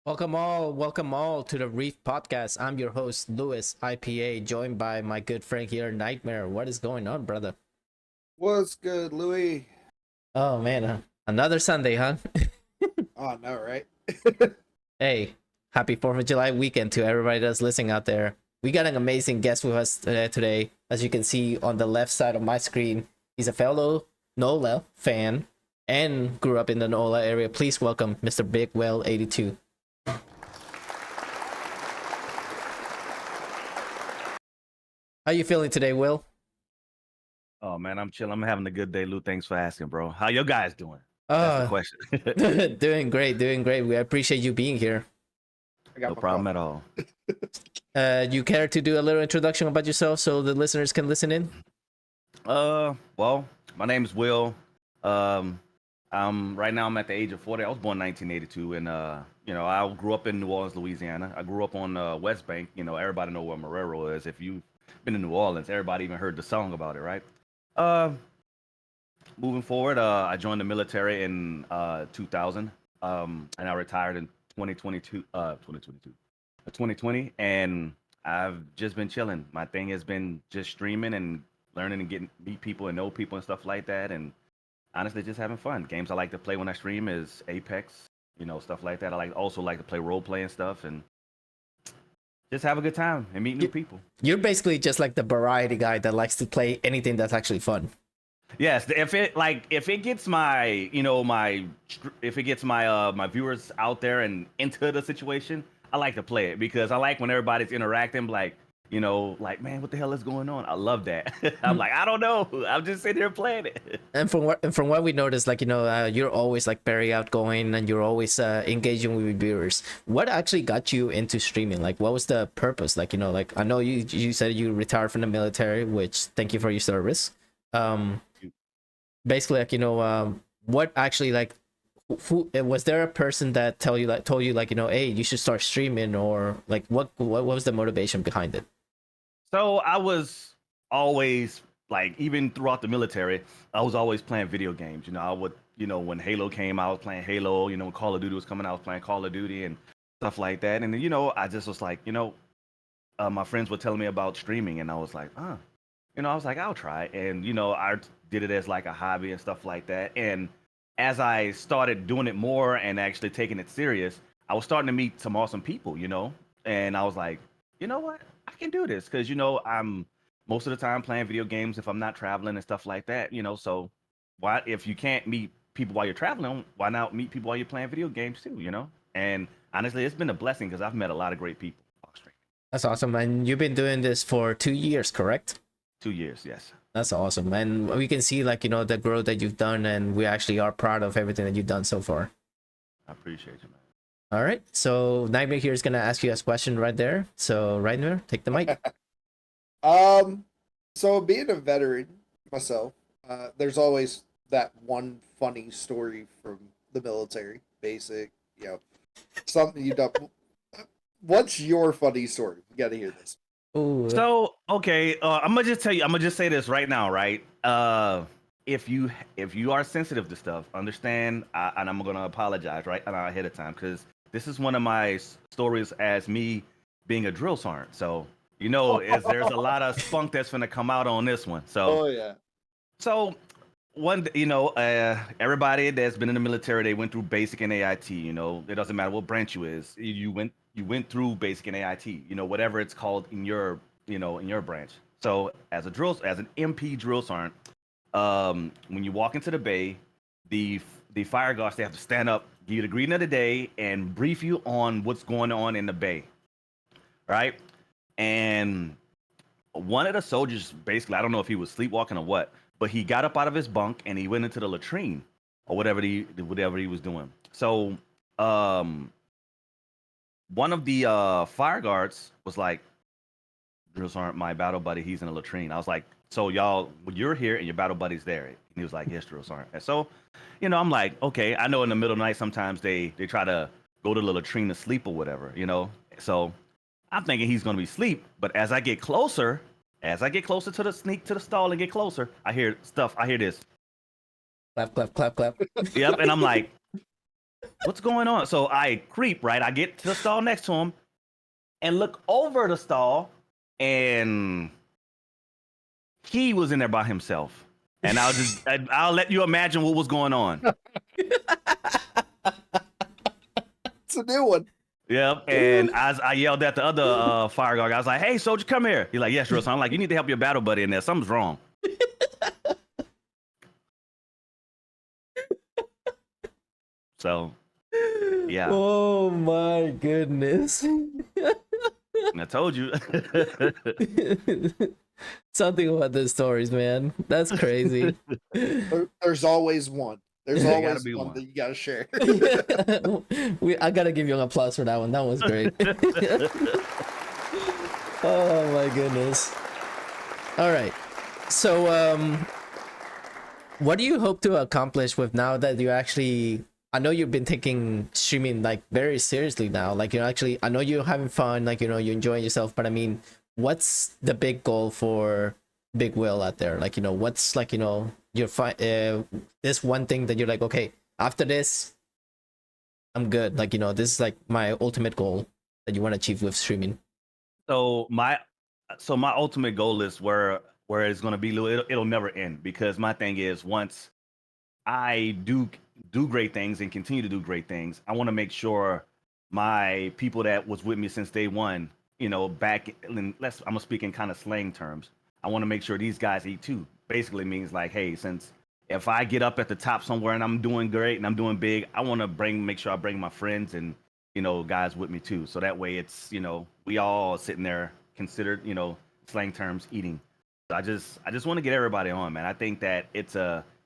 Welcome all to the Reef podcast. I'm your host, Louis IPA, joined by my good friend here, Nightmare. What is going on, brother? What's good, Louis? Oh man, another Sunday, huh? Oh, no, right? Hey, happy 4th of July weekend to everybody that's listening out there. We got an amazing guest with us today. As you can see on the left side of my screen, he's a fellow NOLA fan and grew up in the NOLA area. Please welcome Mr. BigWill82. How you feeling today, Will? Oh man, I'm chilling. I'm having a good day, Lou. Thanks for asking, bro. How you guys doing? That's the question. Doing great, doing great. We appreciate you being here. No problem at all. You care to do a little introduction about yourself so the listeners can listen in? Well, my name is Will. Right now I'm at the age of 40. I was born in 1982, and I grew up in New Orleans, Louisiana. I grew up on West Bank. Everybody know where Marrero is. If you've been in New Orleans, everybody even heard the song about it, right? Moving forward, I joined the military in 2000, and I retired in 2020, and I've just been chilling. My thing has been just streaming and learning and getting meet people and know people and stuff like that, and honestly, just having fun. Games I like to play when I stream is Apex, stuff like that. I also like to play role play and stuff, and just have a good time and meet new people. You're basically just like the variety guy that likes to play anything that's actually fun. Yes, if it gets my my viewers out there and into the situation, I like to play it because I like when everybody's interacting, like man, what the hell is going on? I love that. I'm like, I don't know, I'm just sitting here playing it. And from what we noticed, you're always like very outgoing and you're always engaging with viewers. What actually got you into streaming? Like, what was the purpose? I know you said you retired from the military, which thank you for your service. Basically, what actually who was there a person that told you hey, you should start streaming, or like what was the motivation behind it? So I was always even throughout the military, I was always playing video games. I would, when Halo came out, I was playing Halo. When Call of Duty was coming out, I was playing Call of Duty and stuff like that. And then, I just was like, my friends were telling me about streaming, and I was like, I was like, I'll try. And, I did it as like a hobby and stuff like that. And as I started doing it more and actually taking it serious, I was starting to meet some awesome people, and I was like, you know what? I can do this because, I'm most of the time playing video games if I'm not traveling and stuff like that, so why, if you can't meet people while you're traveling, why not meet people while you're playing video games too, And honestly, it's been a blessing because I've met a lot of great people. That's awesome. And you've been doing this for 2 years, correct? 2 years, yes. That's awesome. And we can see the growth that you've done, and we actually are proud of everything that you've done so far. I appreciate you, man. All right. So Nightmare here is going to ask you a question right there. So Nightmare, take the mic. So being a veteran myself, there's always that one funny story from the military, something you done. What's your funny story? We got to hear this. Ooh. So, okay, I'm gonna just say this right now, right? If you are sensitive to stuff, understand, and I'm gonna apologize right ahead of time because this is one of my stories as me being a drill sergeant. So there's a lot of spunk that's gonna come out on this one. So, oh yeah. So everybody that's been in the military, they went through basic and AIT. It doesn't matter what branch you is. You went through basic and AIT. Whatever it's called in your branch. So as an MP drill sergeant, when you walk into the bay, the fire guards, they have to stand up, give you the greeting of the day, and brief you on what's going on in the bay, right? And one of the soldiers, basically, I don't know if he was sleepwalking or what, but he got up out of his bunk and he went into the latrine or whatever he was doing. So one of the fire guards was like, "Drill sergeant, my battle buddy, he's in a latrine." I was like, "So you're here and your battle buddy's there?" And he was like, "Yes, drill sergeant." And so, I'm like, okay, I know in the middle of the night sometimes they try to go to the latrine to sleep or whatever, So I'm thinking he's gonna be asleep, but as I get closer to the stall and get closer, I hear this. Clap, clap, clap, clap. Yep, and I'm like, what's going on? So I creep, right? I get to the stall next to him and look over the stall, and he was in there by himself. And I'll let you imagine what was going on. It's a new one. Yep. And as I yelled at the other fire guard, I was like, "Hey, soldier, come here." He's like, "Yes, sure." So I'm like, "You need to help your battle buddy in there. Something's wrong." So, yeah. Oh my goodness. I told you. Something about those stories, man. That's crazy. There's always one. There's There always gotta be one one. that you gotta share. I gotta give you an applause for that one. That was great. Oh my goodness. All right. So, what do you hope to accomplish with now that you actually? I know you've been taking streaming like very seriously now. Like you're actually, I know you're having fun. Like you're enjoying yourself. But I mean, what's the big goal for Big Will out there? Like what's like you're fine. This one thing that you're like, okay, after this, I'm good. Like this is like my ultimate goal that you want to achieve with streaming. So my ultimate goal is where it's gonna be. It'll never end, because my thing is, once I do great things and continue to do great things, I want to make sure my people that was with me since day one, back in, I'm gonna speak in kind of slang terms. I want to make sure these guys eat too. Basically means like, hey, since if I get up at the top somewhere and I'm doing great and I'm doing big, I want to make sure I bring my friends and guys with me too. So that way it's we all sitting there considered slang terms eating. So I just want to get everybody on, man. I think that it's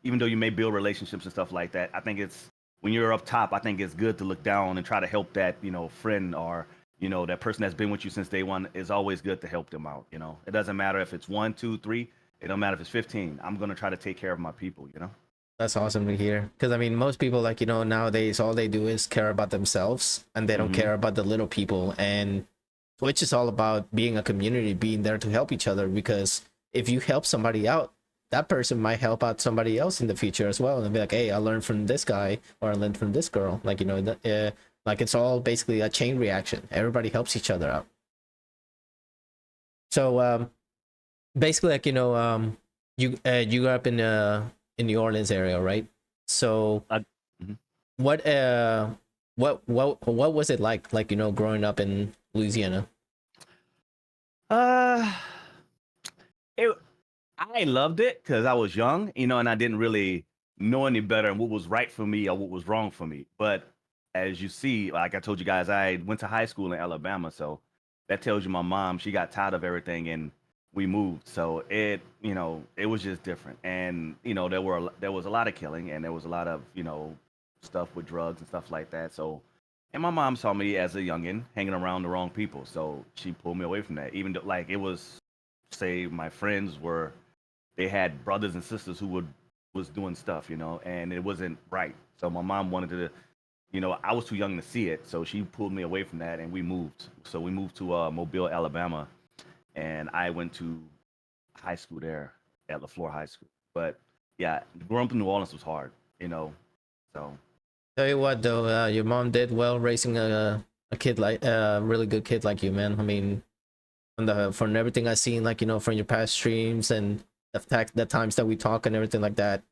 even though you may build relationships and stuff like that, I think it's when you're up top, I think it's good to look down and try to help that friend or that person that's been with you since day one. Is always good to help them out. It doesn't matter if it's 1, 2, 3. It don't matter if it's 15. I'm gonna try to take care of my people. That's awesome to hear. Because I mean, most people like nowadays all they do is care about themselves and they don't care about the little people. And Twitch is all about being a community, being there to help each other. Because if you help somebody out, that person might help out somebody else in the future as well, and be like, hey, I learned from this guy or I learned from this girl. Like like it's all basically a chain reaction. Everybody helps each other out. So basically, like you grew up in New Orleans area, right? So what was it like growing up in Louisiana? I loved it because I was young, and I didn't really know any better and what was right for me or what was wrong for me. But as you see, like I told you guys, I went to high school in Alabama, so that tells you my mom, she got tired of everything and we moved. So it was just different. And there was a lot of killing, and there was a lot of stuff with drugs and stuff like that. So, and my mom saw me as a youngin hanging around the wrong people, so she pulled me away from that. Even though, like, it was, say, my friends they had brothers and sisters who was doing stuff, and it wasn't right. So my mom wanted to, I was too young to see it, so she pulled me away from that, and we moved. So we moved to Mobile, Alabama, and I went to high school there at LaFleur High School. But yeah, growing up in New Orleans was hard, So Tell you what, though, your mom did well raising a kid like a really good kid like you, man. I mean, from everything I've seen, like from your past streams and the times that we talk and everything like that,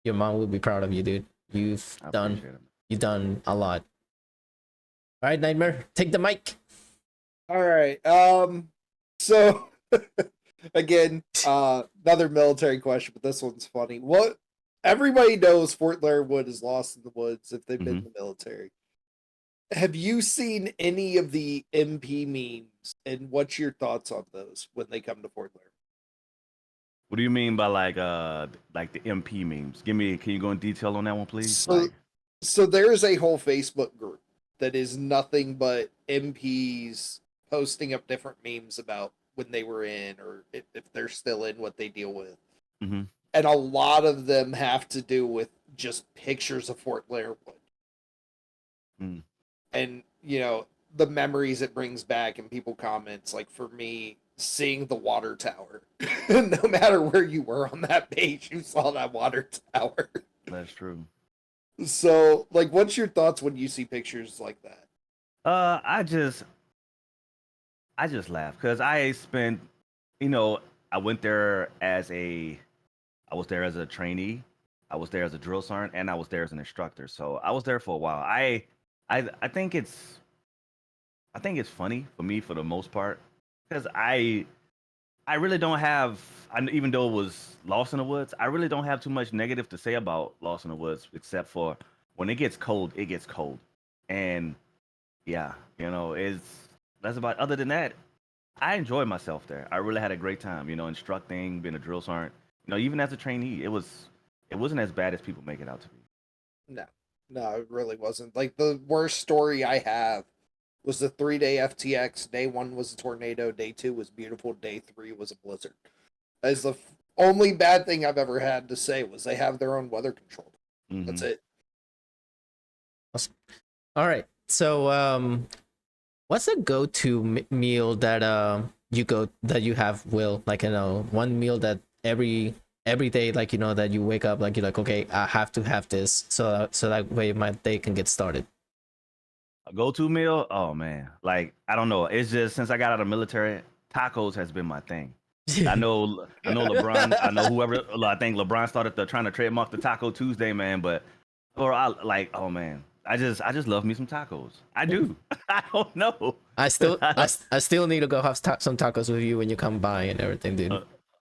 your mom will be proud of you, dude. You've done a lot. All right, Nightmare, take the mic. All right. So again, another military question, but this one's funny. What everybody knows, Fort Laramie Wood is lost in the woods if they've been in the military. Have you seen any of the MP memes, and what's your thoughts on those when they come to Fort Laramie? What do you mean by like the MP memes? Can you go in detail on that one, please? So there's a whole Facebook group that is nothing but MPs posting up different memes about when they were in, or if they're still in, what they deal with. Mm-hmm. And a lot of them have to do with just pictures of Fort Laramie Wood. Mm. And, the memories it brings back, and people comments, like for me, seeing the water tower. No matter where you were on that page, you saw that water tower. That's true. So, like, what's your thoughts when you see pictures like that? I just laugh because I spent, you know, I went there as a, I was there as a trainee, I was there as a drill sergeant, and I was there as an instructor. So I was there for a while. I think it's funny for me for the most part because I really don't have, even though it was Lost in the Woods, I really don't have too much negative to say about Lost in the Woods, except for when it gets cold, it gets cold. And yeah, that's about, other than that, I enjoyed myself there. I really had a great time, instructing, being a drill sergeant. Even as a trainee, it wasn't as bad as people make it out to be. No, no, it really wasn't. Like, the worst story I have was the 3-day FTX. Day one was a tornado. Day two was beautiful. Day three was a blizzard. That's the only bad thing I've ever had to say was they have their own weather control. That's it. Awesome. All right. So, what's a go-to meal that you have, Will? Like, one meal that every day, like, that you wake up, like, you're like, okay, I have to have this, so that way my day can get started. A go-to meal? Oh man, like I don't know. It's just since I got out of the military, tacos has been my thing. I know LeBron. I know whoever. I think LeBron started trying to trademark the Taco Tuesday, man. But oh man, I just love me some tacos. I do. I don't know. I still need to go have some tacos with you when you come by and everything, dude.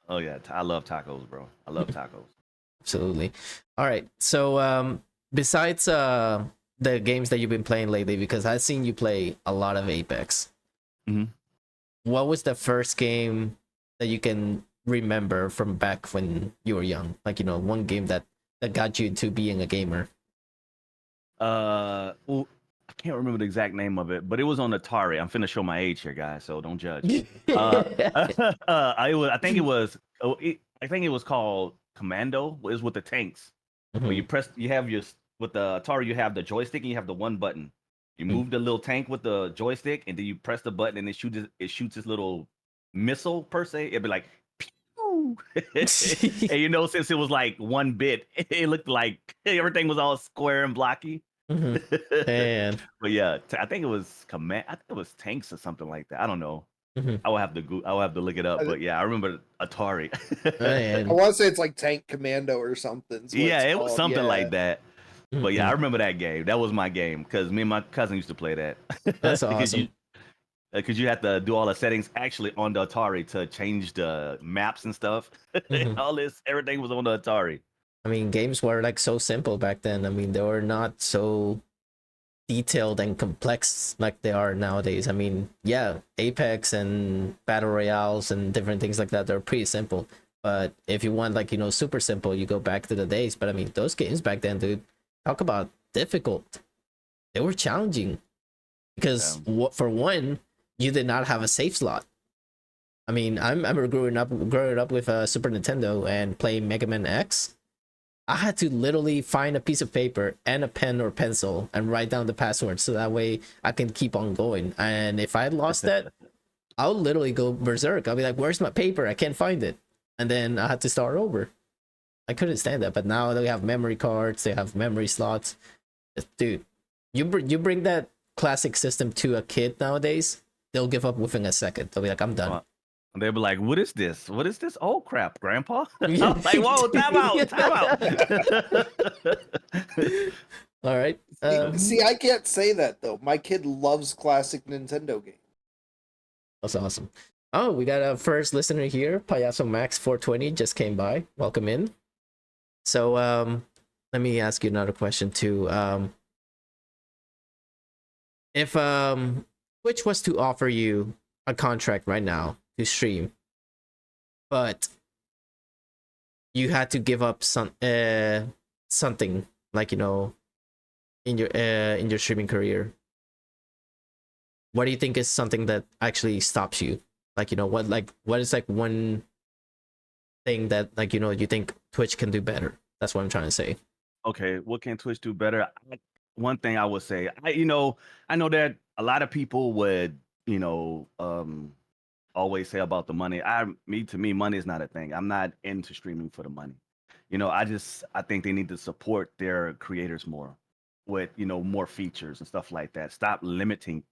Oh yeah, I love tacos, bro. I love tacos. Absolutely. All right. So, besides the games that you've been playing lately, because I've seen you play a lot of Apex. Mm-hmm. What was the first game that you can remember from back when you were young? Like, one game that got you into being a gamer. Well, I can't remember the exact name of it, but it was on Atari. I'm finna show my age here, guys, so don't judge. I think it was called Commando. It was with the tanks. Where you have with the Atari, you have the joystick and you have the one button. You move the little tank with the joystick, and then you press the button, and it shoots this little missile per se. It'd be like, pew! And since it was like 1 bit, it looked like everything was all square and blocky. Man. But yeah, I think it was I think it was tanks or something like that. I don't know. I will have to look it up. But yeah, I remember Atari. I want to say it's like Tank Commando or something. Yeah, it was something like that. But yeah, I remember that game. That was my game because me and my cousin used to play that. That's awesome. Because you had to do all the settings actually on the Atari to change the maps and stuff. All this, everything was on the Atari. I mean, games were like so simple back then. I mean, they were not so detailed and complex like they are nowadays. I mean, yeah, Apex and battle royales and different things like that, they're pretty simple. But if you want, like, super simple, you go back to the days. But I mean, those games back then, dude, talk about difficult. They were challenging because for one, you did not have a save slot. I mean, I remember growing up with a Super Nintendo and playing Mega Man X. I had to literally find a piece of paper and a pen or pencil and write down the password so that way I can keep on going. And if I lost that, I'll literally go berserk. I'll be like, "Where's my paper? I can't find it." And then I had to start over. I couldn't stand that. But now they have memory cards, they have memory slots. Dude, you bring that classic system to a kid nowadays, they'll give up within a second. They'll be like, "I'm done." They'll be like, "What is this? What is this? Oh crap, Grandpa!" I'm like, "Whoa, time out!" All right. See, I can't say that though. My kid loves classic Nintendo games. That's awesome. Oh, we got a first listener here. Payaso Max 420 just came by. Welcome in. So, let me ask you another question too. If Twitch was to offer you a contract right now to stream, but you had to give up something, like, in your streaming career, what do you think is something that actually stops you? Like, what is like one thing that, like, you think Twitch can do better? That's what I'm trying to say. Okay, what can Twitch do better? One thing I would say, I know that a lot of people would, always say about the money. To me, money is not a thing. I'm not into streaming for the money. I think they need to support their creators more with, more features and stuff like that. Stop limiting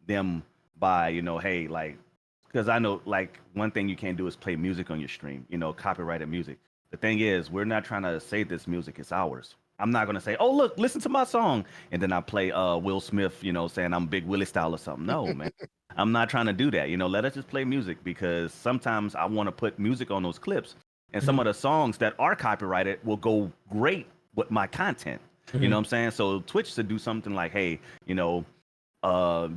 them by, hey, like, because I know, like, one thing you can't do is play music on your stream, copyrighted music. The thing is, we're not trying to say this music is ours. I'm not gonna say, oh look, listen to my song, and then I play Will Smith, saying I'm Big Willie style or something. No, man. I'm not trying to do that. Let us just play music, because sometimes I want to put music on those clips, and some of the songs that are copyrighted will go great with my content. You know what I'm saying? So Twitch should do something like, hey,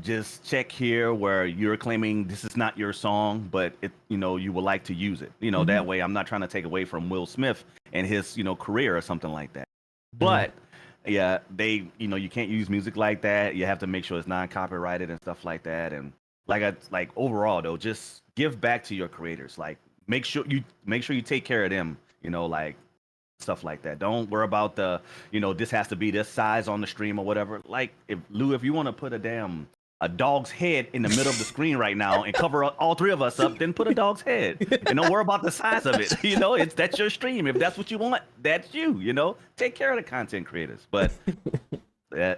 just check here where you're claiming this is not your song, but you would like to use it. That way I'm not trying to take away from Will Smith and his, career or something like that. But yeah, you can't use music like that. You have to make sure it's non-copyrighted and stuff like that. And like overall though, just give back to your creators. Like make sure you take care of them, like stuff like that. Don't worry about the, this has to be this size on the stream or whatever. Like if you want to put a dog's head in the middle of the screen right now and cover all three of us up, then put a dog's head. And don't worry about the size of it. That's your stream. If that's what you want, that's you. Take care of the content creators. But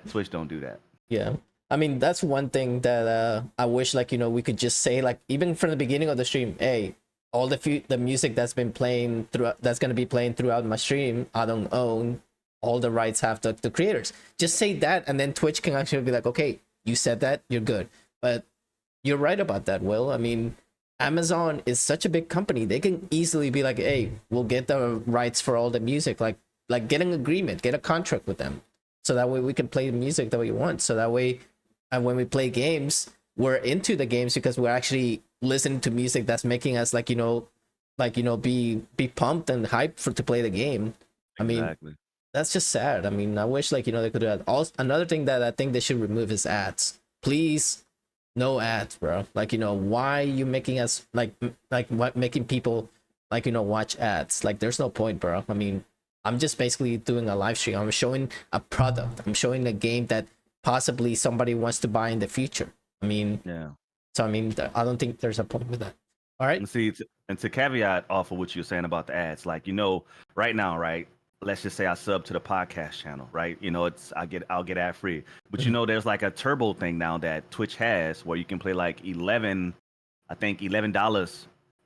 Twitch don't do that. Yeah. I mean, that's one thing that I wish, like, we could just say, like, even from the beginning of the stream, hey, all the music that's been playing that's going to be playing throughout my stream, I don't own. All the rights have the creators. Just say that, and then Twitch can actually be like, okay, you said that, you're good. But you're right about that, Will. I mean, Amazon is such a big company. They can easily be like, hey, we'll get the rights for all the music. Like get an agreement, get a contract with them. So that way we can play the music that we want. So that way, and when we play games, we're into the games because we're actually listening to music that's making us be pumped and hyped to play the game. I mean, that's just sad. I mean, I wish they could do that. Also, another thing that I think they should remove is ads. Please, no ads, bro. Why are you making us making people watch ads? Like, there's no point, bro. I mean, I'm just basically doing a live stream. I'm showing a product. I'm showing a game that possibly somebody wants to buy in the future. I mean, yeah. So I mean, I don't think there's a point with that. All right. And see, and to caveat off of what you're saying about the ads, like right now, right? Let's just say I sub to the podcast channel, right? I'll get ad free, but there's like a turbo thing now that Twitch has where you can play like $11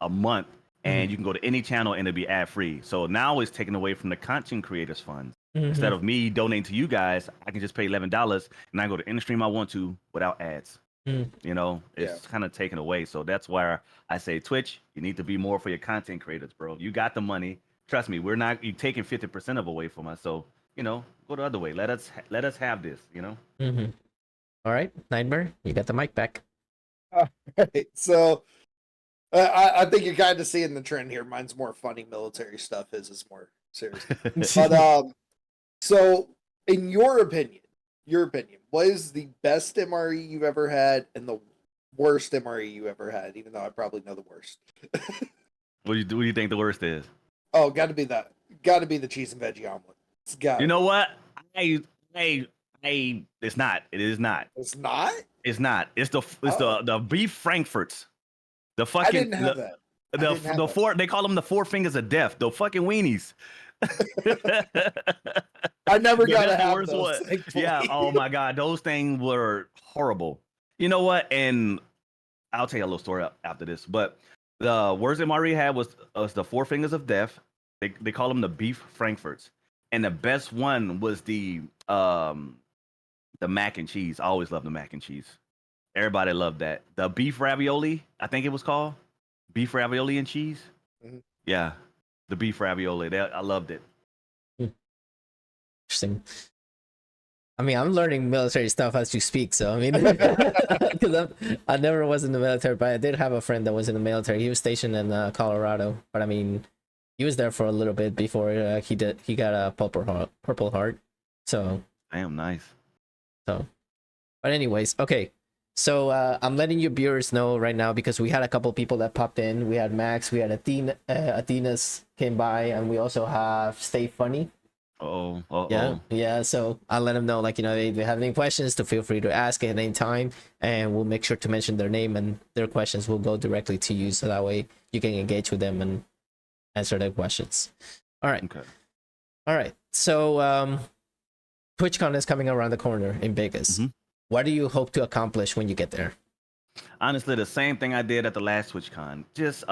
a month, and you can go to any channel and it'll be ad free. So now it's taken away from the content creators funds. Instead of me donating to you guys, I can just pay $11 and I can go to any stream I want to without ads. It's kind of taken away. So that's why I say, Twitch, you need to be more for your content creators, bro. You got the money. Trust me, you taking 50% of away from us. So, go the other way. Let us have this, All right, Nightmare, you got the mic back. All right. So I think you're kind of seeing the trend here. Mine's more funny military stuff. His is more serious. But so in your opinion, what is the best MRE you've ever had and the worst MRE you ever had? Even though I probably know the worst. What do you think the worst is? Oh, got to be the cheese and veggie omelet. It's got. You know what? It's not. It is not. It's not. It's not. It's the beef frankfurts. The fucking. I didn't have that. The four. They call them the four fingers of death. The fucking weenies. I never got to have those. Yeah. Oh my god, those things were horrible. You know what? And I'll tell you a little story after this. But the worst MRE had was the four fingers of death. They call them the beef frankfurts, and the best one was the mac and cheese. I always loved the mac and cheese. Everybody loved that. The beef ravioli, I think it was called beef ravioli and cheese. Mm-hmm. Yeah, the beef ravioli. I loved it. Interesting. I mean, I'm learning military stuff as you speak. So I mean, because I never was in the military, but I did have a friend that was in the military. He was stationed in Colorado, but I mean, he was there for a little bit before he got a Purple Heart. So damn nice. So, but anyways, okay. So I'm letting you viewers know right now because we had a couple people that popped in. We had Max, we had Athena's came by, and we also have Stay Funny. Yeah. So I'll let them know, if they have any questions, to feel free to ask at any time, and we'll make sure to mention their name and their questions will go directly to you, so that way you can engage with them and answer their questions. All right. Okay. All right. So TwitchCon is coming around the corner in Vegas. Mhm. What do you hope to accomplish when you get there? Honestly, the same thing I did at the last TwitchCon. Just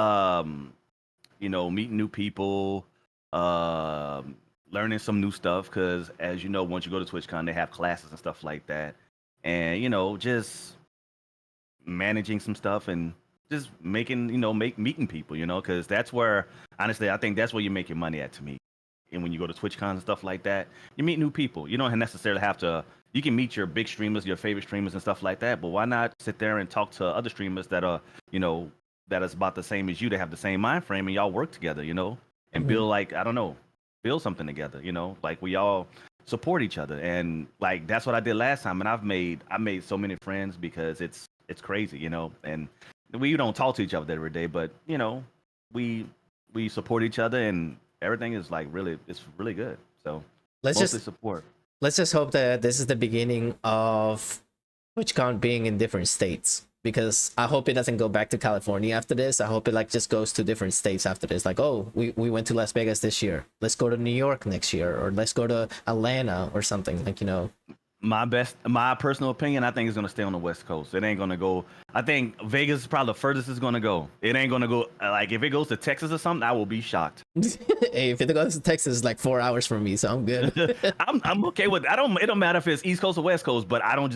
meeting new people, learning some new stuff. Because as you know, once you go to TwitchCon, they have classes and stuff like that, and just managing some stuff and just making meeting people. Because that's where honestly, I think that's where you make your money at to me. And when you go to TwitchCon and stuff like that, you meet new people. You don't necessarily have to. You can meet your big streamers, your favorite streamers, and stuff like that. But why not sit there and talk to other streamers that are, that is about the same as you, that have the same mind frame, and y'all work together, and build build something together. Like we all support each other, and like that's what I did last time. And I made so many friends because it's crazy, and we don't talk to each other every day, but we support each other and everything is it's really good. So mostly support. Let's just hope that this is the beginning of TwitchCon being in different states, because I hope it doesn't go back to California after this. I hope it just goes to different states after this. Like, oh, we went to Las Vegas this year. Let's go to New York next year, or let's go to Atlanta or something. My personal opinion, I think it's gonna stay on the West Coast. It ain't gonna go. I think Vegas is probably the furthest it's gonna go. It ain't gonna go like if it goes to Texas or something, I will be shocked. Hey, if it goes to Texas, it's like 4 hours from me, so I'm good. I'm okay with. It don't matter if it's East Coast or West Coast, but I don't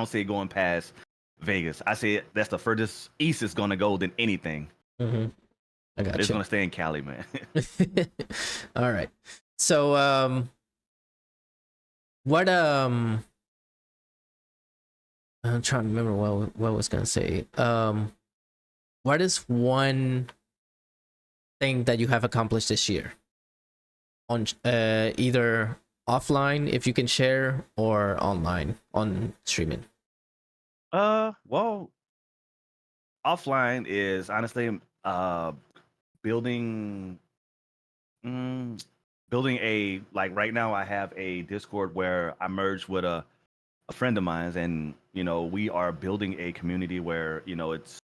see it going past Vegas. I say that's the furthest east it's gonna go than anything. Mm-hmm. I got you. It's gonna stay in Cali, man. All right. So what I'm trying to remember what I was gonna say. What is one thing that you have accomplished this year on either offline, if you can share, or online on streaming? Well, offline is honestly building building a right now I have a Discord where I merged with a friend of mine's, and we are building a community where it's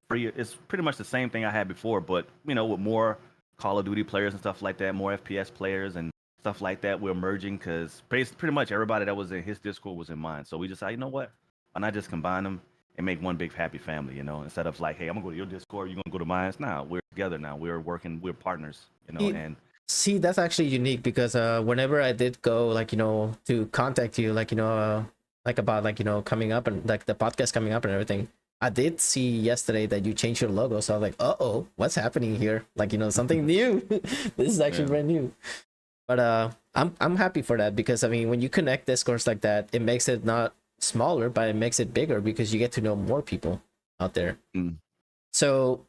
free. It's pretty much the same thing I had before, but with more Call of Duty players and stuff like that, more FPS players and stuff like that. We're merging because pretty much everybody that was in his Discord was in mine. So we decided, you know what? Why not just combine them and make one big happy family? Instead of like, hey, I'm gonna go to your Discord, you're gonna go to mine. Now we're together. Now we're working. We're partners. And see, that's actually unique, because whenever I did go to contact you about coming up and the podcast coming up and everything, I did see yesterday that you changed your logo, so I was like, uh-oh, what's happening here? Something new. This is actually brand new. But I'm happy for that, because I mean, when you connect Discords like that, it makes it not smaller, but it makes it bigger, because you get to know more people out there. So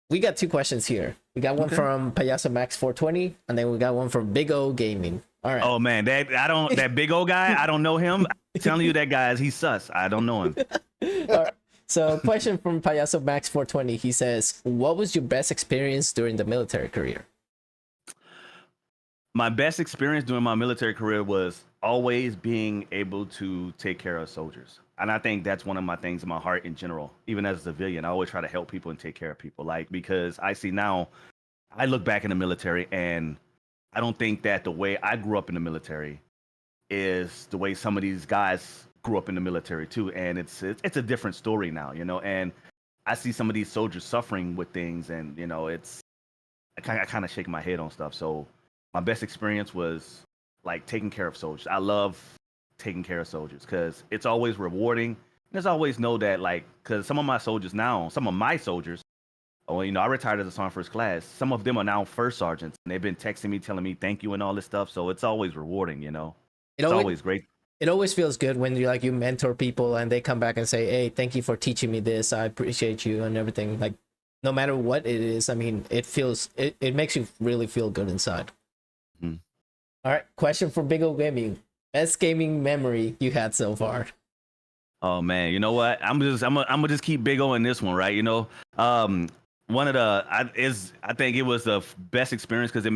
we got two questions here. We got one from Payaso Max 420, and then we got one from Big O Gaming. All right. Oh man, that big old guy, I don't know him. I'm telling you, that guy he's sus. I don't know him. All right. So, question from Payaso Max 420. He says, "What was your best experience during the military career?" My best experience during my military career was always being able to take care of soldiers. And I think that's one of my things in my heart in general. Even as a civilian, I always try to help people and take care of people. Because I see now, I look back in the military, and I don't think that the way I grew up in the military is the way some of these guys grew up in the military too. And it's a different story now, and I see some of these soldiers suffering with things, and I kind of shake my head on stuff. So my best experience was taking care of soldiers. I love taking care of soldiers because it's always rewarding. There's always know that because some of my soldiers, I retired as a sergeant first class. Some of them are now first sergeants, and they've been texting me, telling me thank you and all this stuff. So it's always rewarding, It's always great. It always feels good when you mentor people and they come back and say, "Hey, thank you for teaching me this. I appreciate you," and everything. No matter what it is, I mean, it makes you really feel good inside. Mm-hmm. All right, question for Big O Gaming: best gaming memory you had so far? Oh man, you know what? I'm gonna just keep Big O in this one, right? One of I think it was the best experience because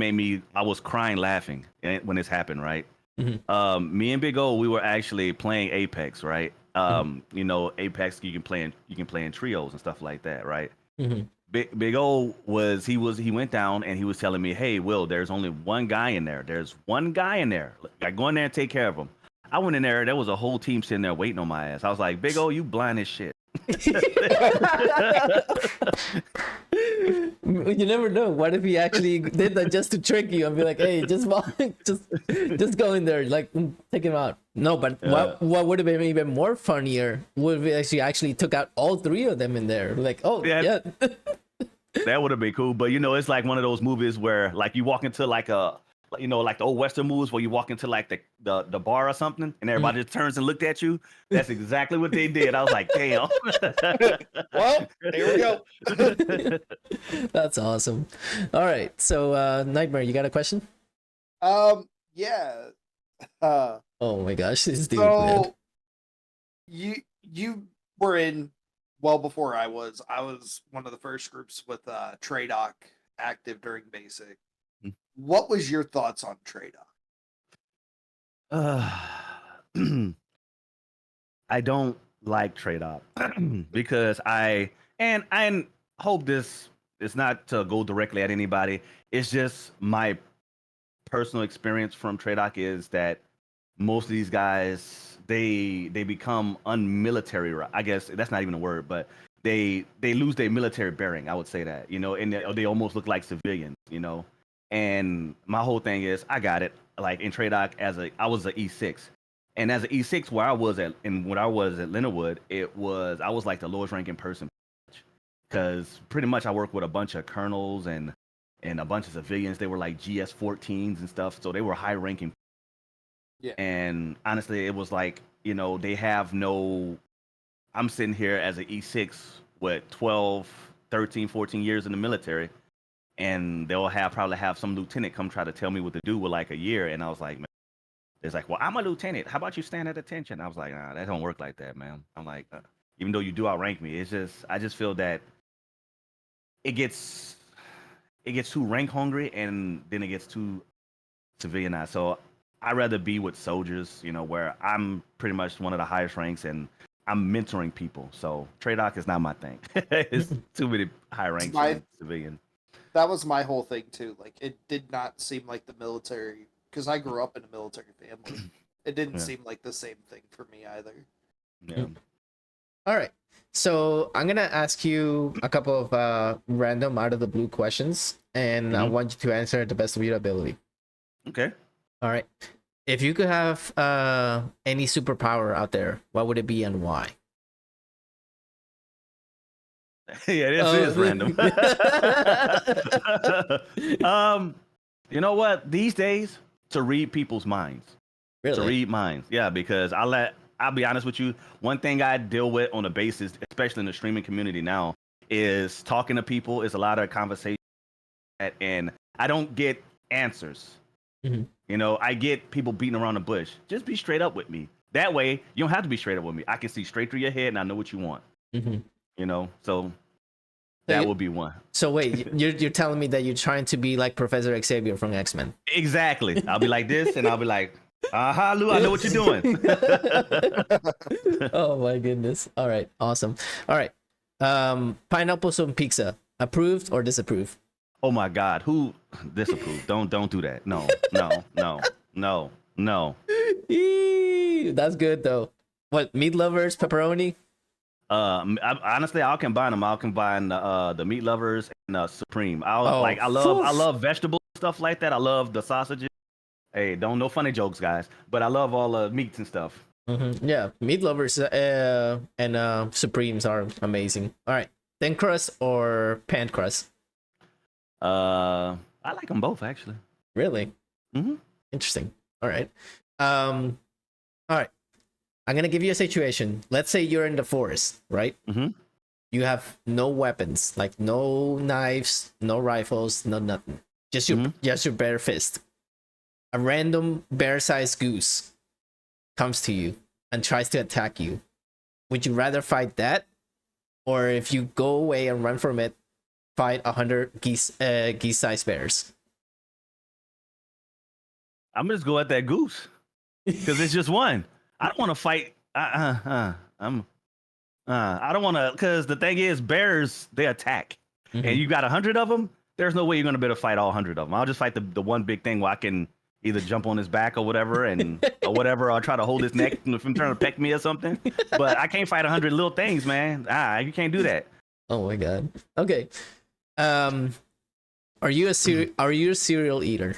I was crying laughing when this happened, right? Mm-hmm. Me and Big O, we were actually playing Apex, right? Apex you can play in trios and stuff like that, right? Mm-hmm. Big O he went down and he was telling me, hey, Will, there's only one guy in there. There's one guy in there. Like, go in there and take care of him. I went in there. There was a whole team sitting there waiting on my ass. I was like, Big O, you blind as shit. You never know. What if he actually did that just to trick you and be like, "Hey, just go in there, like take him out." No, but what would have been even more funnier would be actually took out all three of them in there. Like, oh yeah. That would have been cool. But it's like one of those movies where like you walk into like like the old Western movies where you walk into like the bar or something and everybody just turns and looked at you. That's exactly what they did. I was like, damn. Well, here we go. That's awesome. All right. So Nightmare, you got a question? Yeah. Oh my gosh, this dude, so man. you were in well before I was. I was one of the first groups with Tradoc active during basic. What was your thoughts on Tradoc? I don't like Tradoc because I hope this is not to go directly at anybody. It's just my personal experience from Tradoc is that most of these guys they become unmilitary. I guess that's not even a word, but they lose their military bearing. I would say that, and they almost look like civilians, And my whole thing is, I got it. Like in Tradoc, I was an E6, and as an E6, when I was at Leonardwood, I was like the lowest ranking person, because pretty much I worked with a bunch of colonels and a bunch of civilians. They were like GS-14s and stuff, so they were high ranking. Yeah. And honestly, it was like, they have no. I'm sitting here as an E6 with 12, 13, 14 years in the military. And they'll probably have some lieutenant come try to tell me what to do with like a year. And I was like, man, it's like, well, I'm a lieutenant. How about you stand at attention? I was like, nah, that don't work like that, man. I'm like, even though you do outrank me, I just feel that it gets too rank hungry and then it gets too civilianized. So I'd rather be with soldiers, where I'm pretty much one of the highest ranks and I'm mentoring people. So Tradoc is not my thing. It's too many high ranks and civilian. That was my whole thing too. Like, it did not seem like the military, because I grew up in a military family. It didn't seem like the same thing for me either. Yeah. All right. So I'm gonna ask you a couple of random out of the blue questions, and I want you to answer at the best of your ability. Okay. All right. If you could have any superpower out there, what would it be and why? Yeah, this is random. You know what? These days, to read people's minds. Really? To read minds. Yeah, because I'll be honest with you. One thing I deal with on a basis, especially in the streaming community now, is talking to people. Is a lot of conversation, and I don't get answers. Mm-hmm. I get people beating around the bush. Just be straight up with me. That way, you don't have to be straight up with me. I can see straight through your head, and I know what you want. Mm-hmm. So that would be one. So wait, you're telling me that you're trying to be like Professor Xavier from X-Men? Exactly. I'll be like this, and I'll be like, aha, Lou, I know what you're doing. Oh my goodness. All right, awesome. All right, pineapples on pizza, approved or disapproved? Oh my God, who disapproved? Don't do that. No. That's good though. What, meat lovers, pepperoni? Honestly, I'll combine them. I'll combine the meat lovers and Supreme. I love vegetables, stuff like that. I love the sausages. Hey, no funny jokes, guys. But I love all the meats and stuff. Mm-hmm. Yeah, meat lovers and Supremes are amazing. All right, thin crust or pan crust? I like them both, actually. Really? Mm-hmm. Interesting. All right. All right. I'm gonna give you a situation. Let's say you're in the forest, right? Mm-hmm. You have no weapons, like no knives, no rifles, no nothing. Just your bare fist. A random bear-sized goose comes to you and tries to attack you. Would you rather fight that, or if you go away and run from it, fight 100 geese-sized bears? I'm just go at that goose because it's just one. I don't want to fight. I don't want to, because the thing is, bears, they attack. Mhm. and you got 100 of them, there's no way you're gonna be able to fight all 100 of them. I'll just fight the one big thing where I can either jump on his back or whatever, or try to hold his neck from trying to peck me or something. But I can't fight 100 little things, man. You can't do that. Oh my god. Okay. Are you a cereal eater?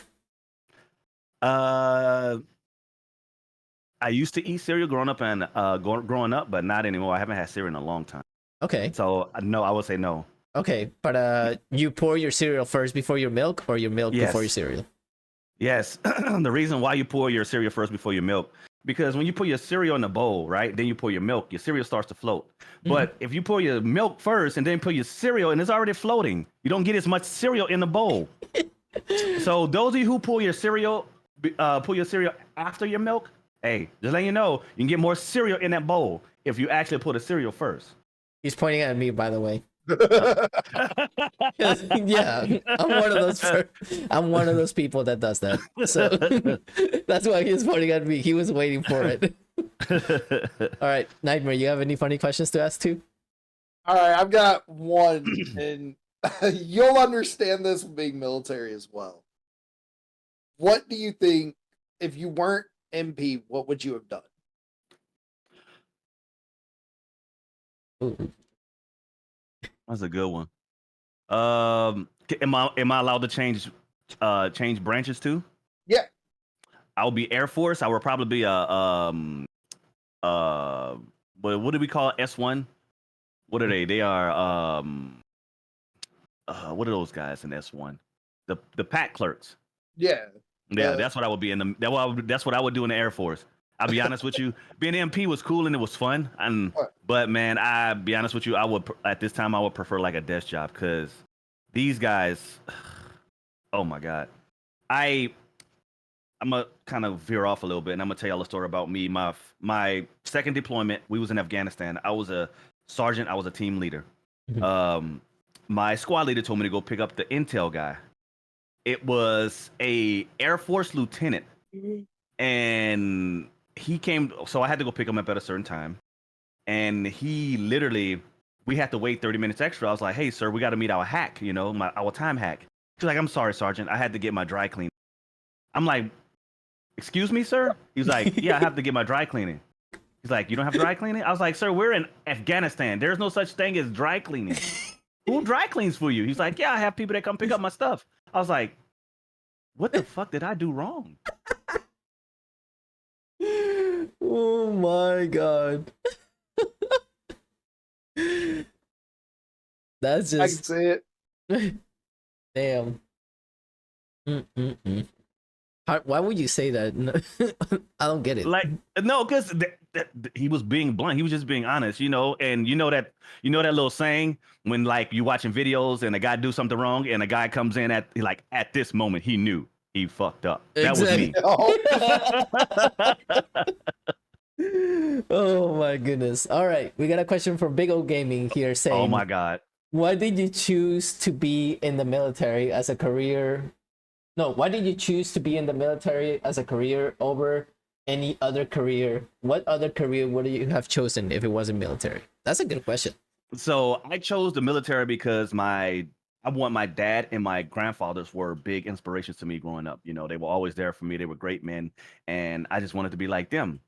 I used to eat cereal growing up, but not anymore. I haven't had cereal in a long time. Okay. So no, I would say no. Okay, but you pour your cereal first before your milk, or your milk before your cereal? Yes. The reason why you pour your cereal first before your milk, because when you put your cereal in the bowl, right, then you pour your milk, your cereal starts to float. But if you pour your milk first and then put your cereal and it's already floating, you don't get as much cereal in the bowl. So those of you who pour your cereal after your milk, hey, just letting you know, you can get more cereal in that bowl if you actually put a cereal first. He's pointing at me, by the way. Yeah, I'm one of those people that does that. So that's why he's pointing at me. He was waiting for it. All right, Nightmare, you have any funny questions to ask too? All right, I've got one, and you'll understand this being military as well. What do you think, if you weren't MP, what would you have done? Ooh. That's a good one. Am I allowed to change branches too? Yeah. I would be Air Force. I would probably be what do we call S1? What are they? They are what are those guys in S1? The pack clerks. Yeah. Yeah, that's what I would be that's what I would do in the Air Force. I'll be honest with you. Being MP was cool and it was fun. But man, I'll be honest with you, at this time I would prefer like a desk job, because these guys, oh my God. I'm gonna kind of veer off a little bit, and I'm gonna tell y'all a story about me. My second deployment, we was in Afghanistan. I was a sergeant, I was a team leader. My squad leader told me to go pick up the intel guy. It was a Air Force lieutenant. And he came, so I had to go pick him up at a certain time. And he literally, we had to wait 30 minutes extra. I was like, hey, sir, we got to meet our hack, our time hack. He's like, I'm sorry, Sergeant. I had to get my dry cleaning. I'm like, excuse me, sir? He's like, yeah, I have to get my dry cleaning. He's like, you don't have dry cleaning? I was like, sir, we're in Afghanistan. There's no such thing as dry cleaning. Who dry cleans for you? He's like, yeah, I have people that come pick up my stuff. I was like, what the fuck did I do wrong? Oh my God. That's just, I can say it. Damn. Why would you say that? I don't get it. Like, no, because he was being blunt. He was just being honest, and that little saying when like you watching videos and a guy do something wrong and a guy comes in at this moment he knew he fucked up. Exactly. That was me. Oh my goodness. All right, we got a question from Big O Gaming here saying, oh my God. Why did you choose to be in the military as a career? No, why did you choose to be in the military as a career over any other career? What other career would you have chosen if it wasn't military? That's a good question. So I chose the military because my dad and my grandfathers were big inspirations to me growing up. They were always there for me. They were great men, and I just wanted to be like them.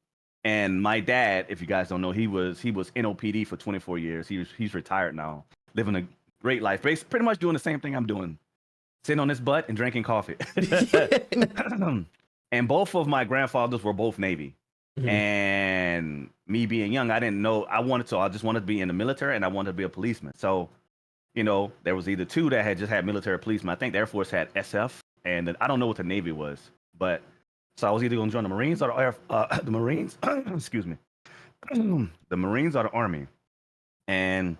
And my dad, if you guys don't know, he was NOPD for 24 years. He's retired now, living a great life, pretty much doing the same thing I'm doing, sitting on his butt and drinking coffee. And both of my grandfathers were both Navy. And me being young, I didn't know I just wanted to be in the military, and I wanted to be a policeman. So, there was either two that had just had military policemen. I think the Air Force had SF, and I don't know what the Navy was, but so I was either going to join the Marines or the Marines. Excuse me, the Marines or the Army. And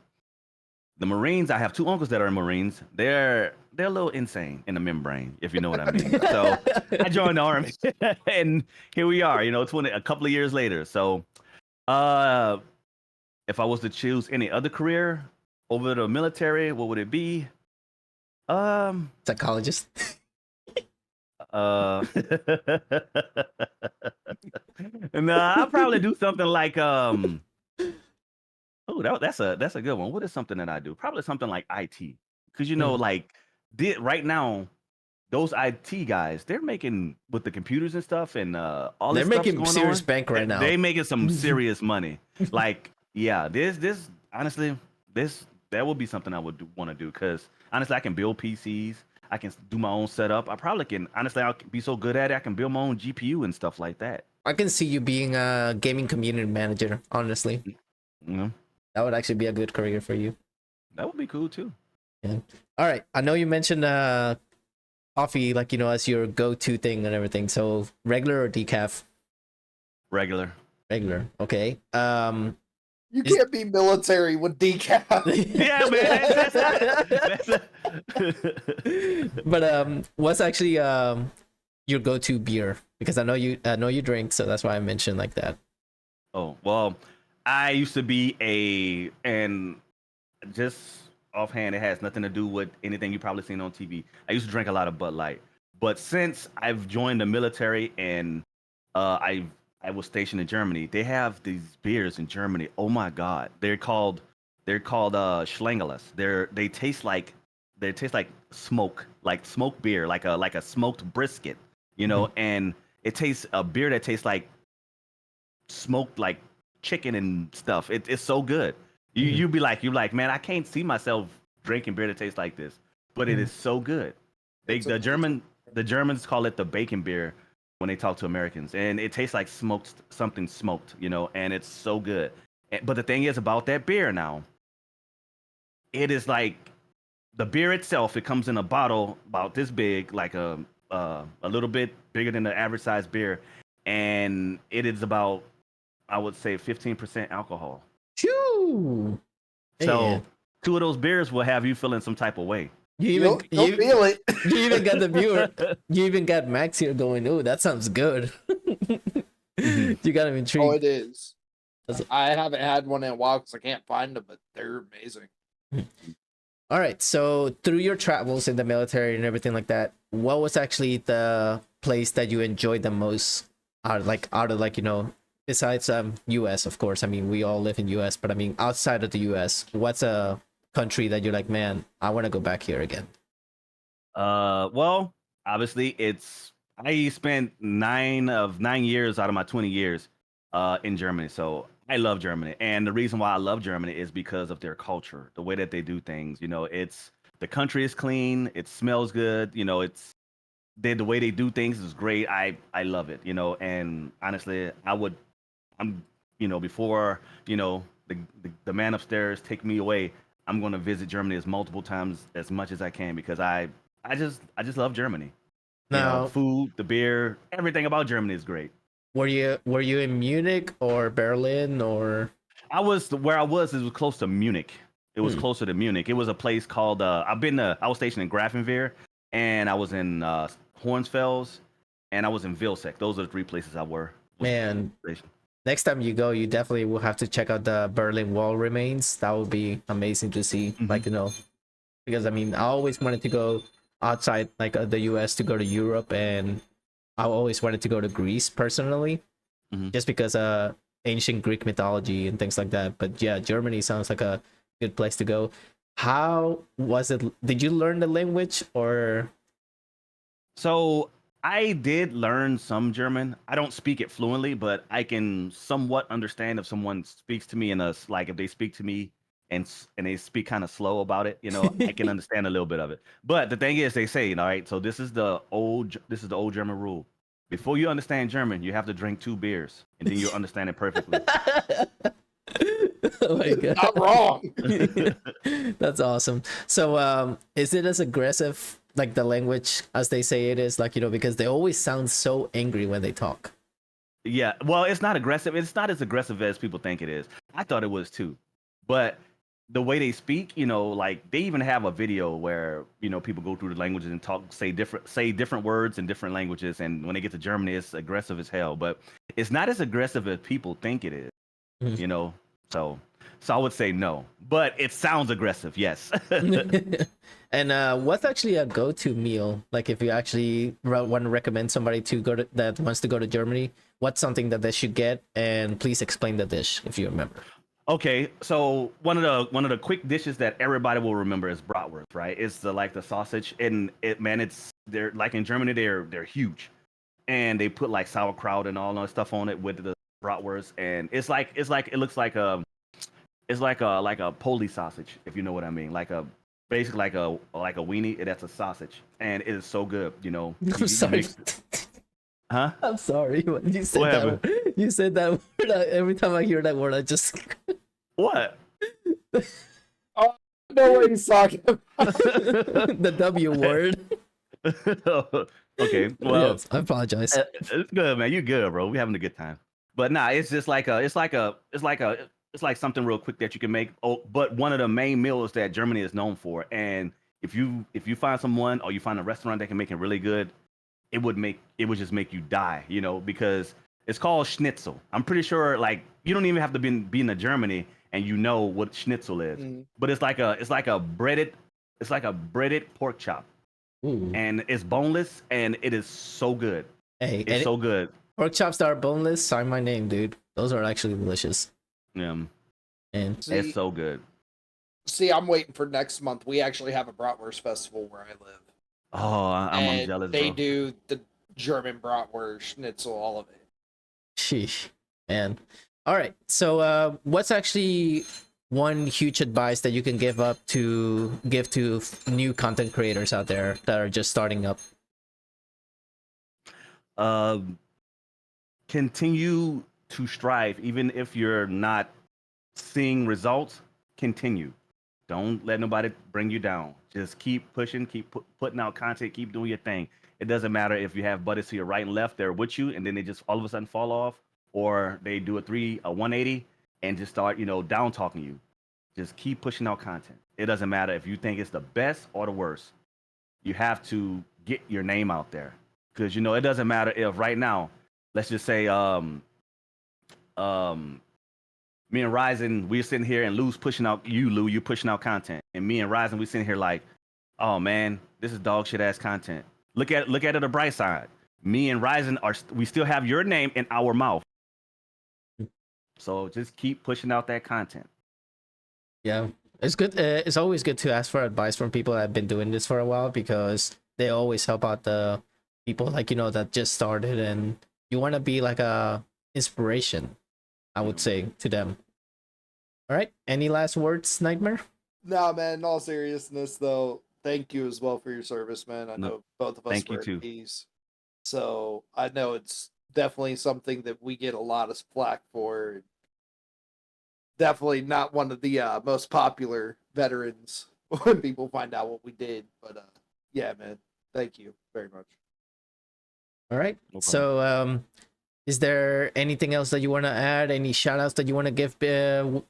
the Marines, I have two uncles that are in Marines. They're a little insane in the membrane, if you know what I mean. So I joined the Army, and here we are. A couple of years later. So, if I was to choose any other career over the military, what would it be? Psychologist. No, I'll probably do something like oh, that's a good one. What is something that I do? Probably something like IT. because like right now, those IT guys, they're making with the computers and stuff and all They're this stuff's making going serious on. bank right now. They making some serious money. Like, yeah, this honestly, that would be something I would want to do because honestly, I can build PCs. I can do my own setup. I probably can. Honestly, I'll be so good at it. I can build my own GPU and stuff like that. I can see you being a gaming community manager. Honestly, You that would actually be a good career for you. that would be cool too. Yeah. All right. I know you mentioned coffee, like as your go-to thing and everything. So regular or decaf? Regular. Regular. Okay. You can't be military with decaf. Yeah, man. But what's actually your go-to beer? Because I know you drink, so that's why I mentioned like that. Oh, well, I used to be and just offhand, it has nothing to do with anything you've probably seen on TV. I used to drink a lot of Bud Light, but since I've joined the military and I was stationed in Germany, they have these beers in Germany. Oh my God, they're called Schlangeles. They taste like smoke, like smoked beer, like a smoked brisket, and it tastes a beer that tastes like smoked like chicken and stuff. It's so good. You're like, man, I can't see myself drinking beer that tastes like this, but it is so good. The Germans call it the bacon beer when they talk to Americans, and it tastes like something smoked, and it's so good. But the thing is about that beer now, it is like the beer itself. It comes in a bottle about this big, like a little bit bigger than the average size beer, and it is about, I would say, 15% alcohol. Choo! So Yeah. 2 of those beers will have you feeling some type of way. You'll feel it. You even got the viewer. You even got Max here going, "Oh, that sounds good." You got him intrigued. Oh, it is. I haven't had one in a while because I can't find them, but they're amazing. All right. So through your travels in the military and everything like that, what was actually the place that you enjoyed the most? Besides U.S. of course. I mean, we all live in U.S., but I mean, outside of the U.S., what's a country that you're like, man, I want to go back here again? Well, obviously, I spent 9 years out of my 20 years in Germany, so I love Germany, and the reason why I love Germany is because of their culture, the way that they do things. The country is clean, it smells good. The way they do things is great. I love it. And honestly, before the man upstairs take me away, I'm going to visit Germany as multiple times as much as I can because I just love Germany. Now, Food, the beer, everything about Germany is great. were you in Munich or Berlin or? It was close to Munich. It was closer to Munich. It was a place called I was stationed in Grafenwehr, and I was in Hornsfels, and I was in Vilseck. Those are the 3 places I were. Man, next time you go, you definitely will have to check out the Berlin Wall remains. That would be amazing to see. Mm-hmm. Because I mean, I always wanted to go outside the US to go to Europe, and I always wanted to go to Greece personally, just because ancient Greek mythology and things like that. But yeah, Germany sounds like a good place to go. How was it? Did you learn the language or? So I did learn some German. I don't speak it fluently, but I can somewhat understand if someone speaks to me if they speak to me and they speak kind of slow about it, I can understand a little bit of it. But the thing is, they say, all right, so this is the old German rule. Before you understand German, you have to drink 2 beers, and then you'll understand it perfectly. Oh my God. Not wrong. That's awesome. So is it as aggressive like the language as they say it is, because they always sound so angry when they talk? Yeah, well, it's not aggressive. It's not as aggressive as people think it is. I thought it was too. But the way they speak, they even have a video where, people go through the languages and say different words in different languages. And when they get to Germany, it's aggressive as hell, but it's not as aggressive as people think it is, So I would say no, but it sounds aggressive. Yes. And what's actually a go-to meal? Like if you actually want to recommend somebody that wants to go to Germany, what's something that they should get? And please explain the dish if you remember. Okay, so one of the quick dishes that everybody will remember is bratwurst, right? It's the sausage, and they're like in Germany they're huge, and they put like sauerkraut and all that stuff on it with the bratwurst, and it looks like a Polish sausage, if you know what I mean, basically like a weenie. That's a sausage, and it is so good. You know, I'm sorry. Huh? I'm sorry. When you said What that. happened? You said that word. Every time I hear that word, I just. What? Oh, I know what he's talking about. The W word. Okay, well, Yes, I apologize. it's good, man. You good, bro. We having a good time. But nah, it's just it's like something real quick that you can make. Oh, but one of the main meals that Germany is known for, and if you find someone or you find a restaurant that can make it really good, it would just make you die, because it's called schnitzel. I'm pretty sure like you don't even have to be in Germany and you know what schnitzel is. Mm. But it's like a breaded pork chop, Ooh. and it's boneless, and it is so good. Hey, It's so good. pork chops that are boneless, sign my name, dude. Those are actually delicious. Yeah, And it's See, so good. I'm waiting for next month. We actually have a bratwurst festival where I live. Oh, I'm And jealous, they bro. do the German bratwurst, schnitzel, all of it. sheesh, man. All right. So, what's actually one huge advice that you can give to new content creators out there that are just starting up? Um, Continue to strive, even if you're not seeing results. Continue. Don't let nobody bring you down. Just keep pushing, keep putting out content, keep doing your thing. It doesn't matter if you have buddies to your right and left, they're with you, and then they just all of a sudden fall off, or they do a 180 and just start, down talking you. Just keep pushing out content. It doesn't matter if you think it's the best or the worst. You have to get your name out there, because it doesn't matter if right now, let's just say, me and Ryzen, we're sitting here, and Lou's pushing out Lou, you pushing out content, and me and Ryzen, we sitting here like, oh man, this is dog shit ass content. Look at it the bright side. Me and Ryzen we still have your name in our mouth. So just keep pushing out that content. Yeah, it's good. It's always good to ask for advice from people that have been doing this for a while, because they always help out the people like that just started, and you want to be like a inspiration, I would say, to them. All right. Any last words, Nightmare? Nah, man, in all seriousness, though, thank you as well for your service, man. I No, know both of us thank you were too. MPs, so I know it's definitely something that we get a lot of flack for. Definitely not one of the most popular veterans when people find out what we did, but yeah, man, thank you very much. All right. No problem. So, is there anything else that you want to add? Any shout outs that you want to give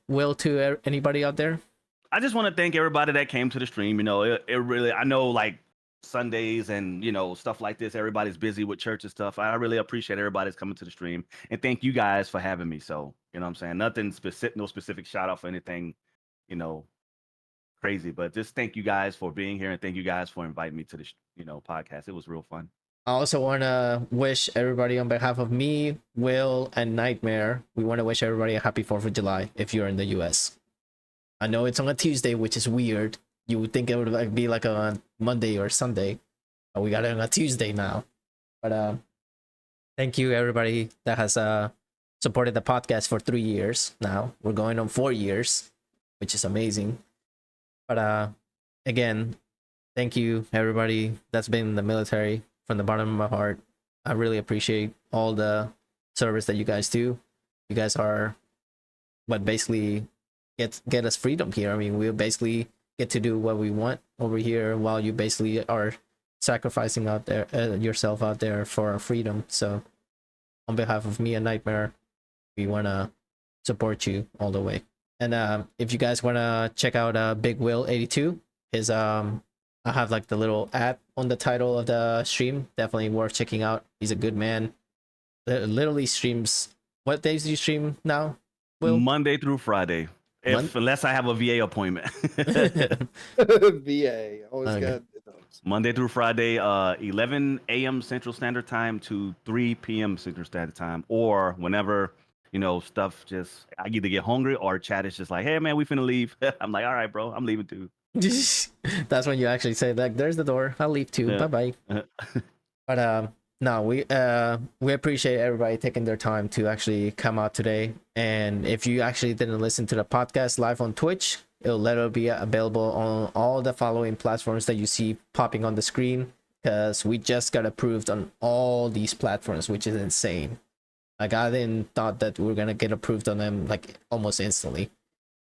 Will to anybody out there? I just want to thank everybody that came to the stream. It really, I know like Sundays and stuff like this, everybody's busy with church and stuff. I really appreciate everybody's coming to the stream, and thank you guys for having me. So what I'm saying, nothing specific, no specific shout out for anything, crazy, but just thank you guys for being here, and thank you guys for inviting me to the podcast. It was real fun. I also want to wish everybody, on behalf of me, Will, and Nightmare, we want to wish everybody a happy 4th of July if you're in the US. I know it's on a Tuesday, which is weird. You would think it would be like a Monday or Sunday, but we got it on a Tuesday now. But thank you, everybody that has supported the podcast for 3 years now. We're going on 4 years, which is amazing. But again, thank you, everybody that's been in the military. From the bottom of my heart, I really appreciate all the service that you guys do. You guys are what basically get us freedom here. I mean, we basically get to do what we want over here, while you basically are sacrificing out there yourself out there for our freedom. So on behalf of me and Nightmare, we want to support you all the way. And if you guys want to check out BigWill82, his I have like the little app on the title of the stream. Definitely worth checking out. He's a good man. Literally streams. What days do you stream now, Will? Monday through Friday, unless I have a VA appointment. VA always Okay. got those. Monday through Friday, 11 a.m. Central Standard Time to 3 p.m. Central Standard Time, or whenever stuff just I either get hungry or chat is just like, hey man, we finna leave. I'm like, all right, bro, I'm leaving too. That's when you actually say like, "There's the door. I'll leave too. Yeah. Bye bye." But no, we appreciate everybody taking their time to actually come out today. And if you actually didn't listen to the podcast live on Twitch, it'll later be available on all the following platforms that you see popping on the screen. Because we just got approved on all these platforms, which is insane. Like I didn't thought that we were gonna get approved on them like almost instantly.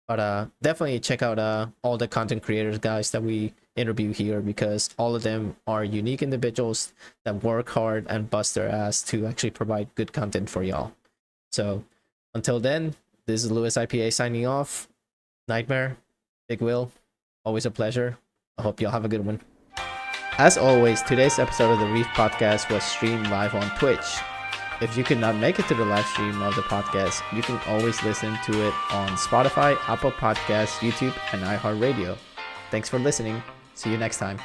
But definitely check out all the content creators guys that we interview here, because all of them are unique individuals that work hard and bust their ass to actually provide good content for y'all. So until then, this is Lewis IPA signing off. Nightmare, Big Will, always a pleasure. I hope y'all have a good one. As always, today's episode of the Reef podcast was streamed live on Twitch. If you could not make it to the live stream of the podcast, you can always listen to it on Spotify, Apple Podcasts, YouTube, and iHeart Radio. Thanks for listening. See you next time.